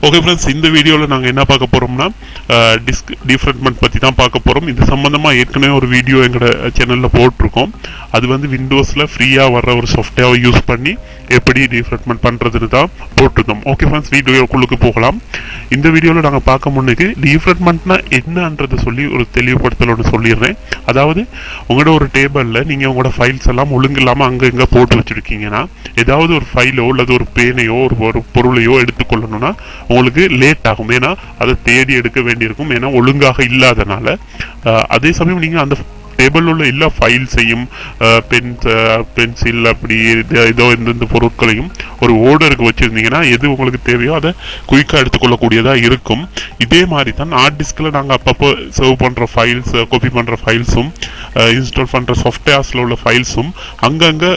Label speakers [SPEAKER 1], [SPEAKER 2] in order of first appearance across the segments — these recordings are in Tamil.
[SPEAKER 1] ஓகே ஃப்ரெண்ட்ஸ், இந்த வீடியோவில் நாங்கள் என்ன பார்க்க போகிறோம்னா டிஸ்க் டிஃப்ரெண்ட்மெண்ட் பற்றி தான் பார்க்க போகிறோம். இது சம்மந்தமாக ஏற்கனவே ஒரு வீடியோ எங்களோட சேனலில் போட்டிருக்கோம். அது வந்து விண்டோஸில் ஃப்ரீயாக வர்ற ஒரு சாஃப்ட்வேரை யூஸ் பண்ணி எப்படி டிஃப்ரெண்ட்மெண்ட் பண்ணுறதுன்னு தான் போட்டிருந்தோம். ஓகே ஃப்ரெண்ட்ஸ், வீடியோக்குள்ளுக்கு போகலாம். இந்த வீடியோவில் நாங்கள் பார்க்க முன்னுக்கு டிஃப்ரெண்ட்மெண்ட்னா என்னன்றதை சொல்லி ஒரு தெளிவுபடுத்தல் ஒன்று சொல்லிடுறேன். அதாவது உங்களோட ஒரு டேபிளில் நீங்கள் உங்களோட ஃபைல்ஸ் எல்லாம் ஒழுங்கு இல்லாமல் அங்கே இங்கே போட்டு வச்சுருக்கீங்கன்னா, ஏதாவது ஒரு ஃபைலோ அல்லது ஒரு பேனையோ ஒரு பொருளையோ எடுத்துக்கொள்ளணும்னா உங்களுக்கு லேட் ஆகும். ஏன்னா அதை தேடி எடுக்க வேண்டியிருக்கும், ஏன்னா ஒழுங்காக இல்லாதனால. அதே சமயம் நீங்கள் அந்த டேபிளில் உள்ள எல்லா ஃபைல்ஸையும் பென்சில் அப்படி ஏதோ எந்தெந்த பொருட்களையும் ஒரு ஓர்டருக்கு வச்சுருந்தீங்கன்னா எது உங்களுக்கு தேவையோ அதை குயிக்காக எடுத்துக்கொள்ளக்கூடியதாக இருக்கும். இதே மாதிரி தான் ஹார்ட் டிஸ்கில் நாங்கள் அப்பப்போ சர்வ் பண்ணுற ஃபைல்ஸ், காப்பி பண்ணுற ஃபைல்ஸும் இன்ஸ்டால் பண்ணுற சாஃப்ட்வேர்ஸில் உள்ள ஃபைல்ஸும் அங்கங்கே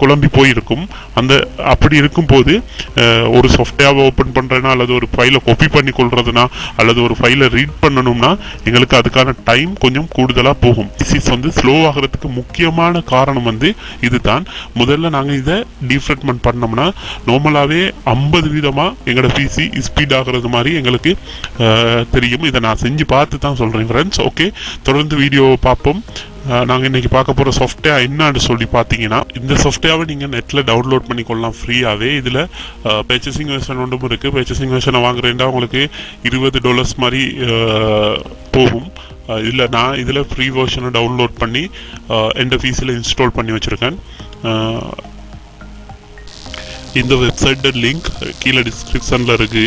[SPEAKER 1] குழம்பி போயிருக்கும். அப்படி இருக்கும்போது ஒரு சாஃப்ட்வேரை ஓப்பன் பண்ணுறேன்னா அல்லது ஒரு ஃபைலை காப்பி பண்ணி கொள்றதுனா அல்லது ஒரு ஃபைலை ரீட் பண்ணணும்னா எங்களுக்கு அதுக்கான டைம் கொஞ்சம் கூடுதலாக போகும். வந்து ஸ்லோ ஆகிறதுக்கு முக்கியமான காரணம் வந்து இதுதான். முதல்ல நாங்கள் இதை டிஃப்ரெண்ட்மெண்ட் பண்ணோம்னா நார்மலாகவே 50% எங்களோட பிசி ஸ்பீட் ஆகிறது மாதிரி எங்களுக்கு தெரியும். இதை நான் செஞ்சு பார்த்து தான் சொல்கிறேன் ஃப்ரெண்ட்ஸ். ஓகே, தொடர்ந்து வீடியோவை பார்ப்போம். நாங்கள் இன்றைக்கி பார்க்க போகிற சாஃப்ட்வேர் என்னன்னு சொல்லி பார்த்தீங்கன்னா, இந்த சாஃப்ட்வேரை நீங்கள் நெட்டில் டவுன்லோட் பண்ணிக்கொள்ளலாம் ஃப்ரீயாகவே. இதில் பர்ச்சேசிங் வெர்ஷன் ஒன்றும் இருக்குது. பர்ச்சேசிங் வெர்ஷனை வாங்குறேன்டா உங்களுக்கு $20 மாதிரி போகும். இல்லை, நான் இதில் ஃப்ரீ வெர்ஷனை டவுன்லோட் பண்ணி எந்த ஃபீஸில் இன்ஸ்டால் பண்ணி வச்சுருக்கேன். இந்த வெப்சைட்டோட லிங்க் கீழே டிஸ்கிரிப்ஷனில் இருக்குது.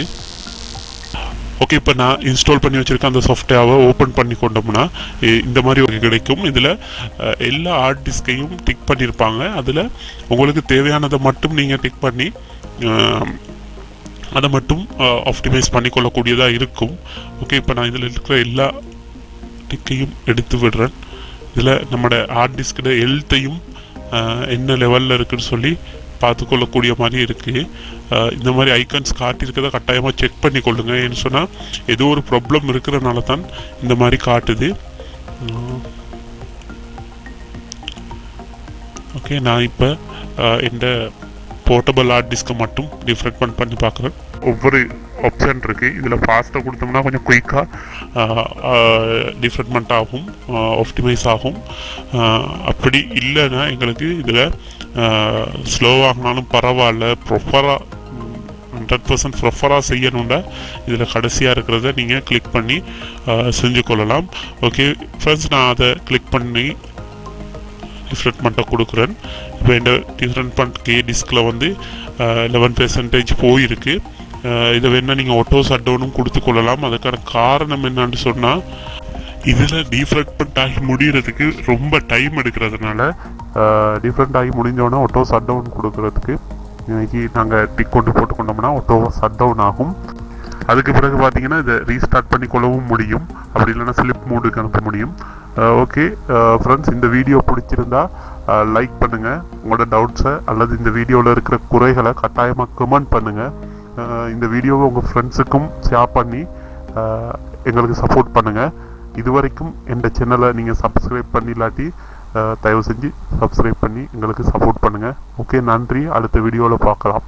[SPEAKER 1] ஓகே, இப்போ நான் இன்ஸ்டால் பண்ணி வச்சுருக்கேன். அந்த சாஃப்ட்வேரை ஓப்பன் பண்ணி கொண்டோம்னா இந்த மாதிரி கிடைக்கும். இதில் எல்லா ஹார்ட் டிஸ்கையும் டிக் பண்ணியிருப்பாங்க. அதில் உங்களுக்கு தேவையானதை மட்டும் நீங்கள் டிக் பண்ணி அதை மட்டும் ஆப்டிமைஸ் பண்ணிக்கொள்ளக்கூடியதாக இருக்கும். ஓகே, இப்போ நான் இதில் இருக்கிற எல்லா டிக்கையும் எடுத்து விடுறேன். இதில் நம்மளோட ஹார்ட் டிஸ்கோட ஹெல்த்தையும் என்ன லெவலில் இருக்குன்னு சொல்லி பார்த்துக்கொள்ளக்கூடிய மாதிரி இருக்குது. இந்த மாதிரி ஐக்கன்ஸ் காட்டியிருக்கிறத கட்டாயமாக செக் பண்ணி கொள்ளுங்க. ஏன்னு சொன்னால் ஏதோ ஒரு ப்ராப்ளம் இருக்கிறதுனால தான் இந்த மாதிரி காட்டுது. ஓகே, நான் இப்போ இந்த போர்ட்டபிள் ஹார்ட் டிஸ்கை மட்டும் டிஃப்ரெண்ட்மெண்ட் பண்ணி பார்க்குறேன். ஒவ்வொரு ஆப்ஷன் இருக்குது. இதில் ஃபாஸ்ட்டாக கொடுத்தோம்னா கொஞ்சம் குயிக்காக டிஃப்ரெண்ட்மெண்ட் ஆகும், ஆப்டிமைஸ் ஆகும். அப்படி இல்லைன்னா எங்களுக்கு இதில் ஸ்லோவாகினாலும் பரவாயில்ல, ப்ரொஃபராக 100% ப்ரொஃபராக செய்யணும்னா இதில் கடைசியாக இருக்கிறத நீங்கள் கிளிக் பண்ணி செஞ்சு கொள்ளலாம். ஓகே ஃப்ரெண்ட்ஸ், நான் அதை கிளிக் பண்ணி டிஃப்ரெண்ட்மெண்ட்டை கொடுக்குறேன். இப்போ இந்த டிஃப்ரெண்ட்மெண்ட் டிஸ்கில் வந்து 11% போயிருக்கு. இதை வேணால் நீங்கள் ஆட்டோ ஷட் டவுனும் கொடுத்து கொள்ளலாம். அதுக்கான காரணம் என்னன்னு சொன்னால், இதில் டிஃப்ரெண்ட்மெண்ட் ஆகி முடிகிறதுக்கு ரொம்ப டைம் எடுக்கிறதுனால டிஃப்ரெண்ட் ஆகி முடிஞ்சோன்னா ஆட்டோ ஷட் டவுன் கொடுக்கறதுக்கு இன்னைக்கு நாங்கள் டிக் கொண்டு போட்டுக்கொண்டோம்னா ஆட்டோ ஷட் டவுன் ஆகும். அதுக்கு பிறகு பார்த்தீங்கன்னா இதை ரீஸ்டார்ட் பண்ணி கொள்ளவும் முடியும். அப்படி இல்லைன்னா ஸ்லிப் மோடுக்கு அனுப்ப முடியும். ஓகே ஃப்ரெண்ட்ஸ், இந்த வீடியோ பிடிச்சிருந்தா லைக் பண்ணுங்கள். உங்களோட டவுட்ஸை அல்லது இந்த வீடியோவில் இருக்கிற குறைகளை கட்டாயமாக கமெண்ட் பண்ணுங்கள். இந்த வீடியோவை உங்கள் ஃப்ரெண்ட்ஸுக்கும் ஷேர் பண்ணி எங்களுக்கு சப்போர்ட் பண்ணுங்கள். இதுவரைக்கும் எந்த சேனலை நீங்கள் சப்ஸ்கிரைப் பண்ணிலாட்டி தயவு செஞ்சு சப்ஸ்கிரைப் பண்ணி எங்களுக்கு சப்போர்ட் பண்ணுங்கள். ஓகே, நன்றி. அடுத்த வீடியோவில் பார்க்கலாம்.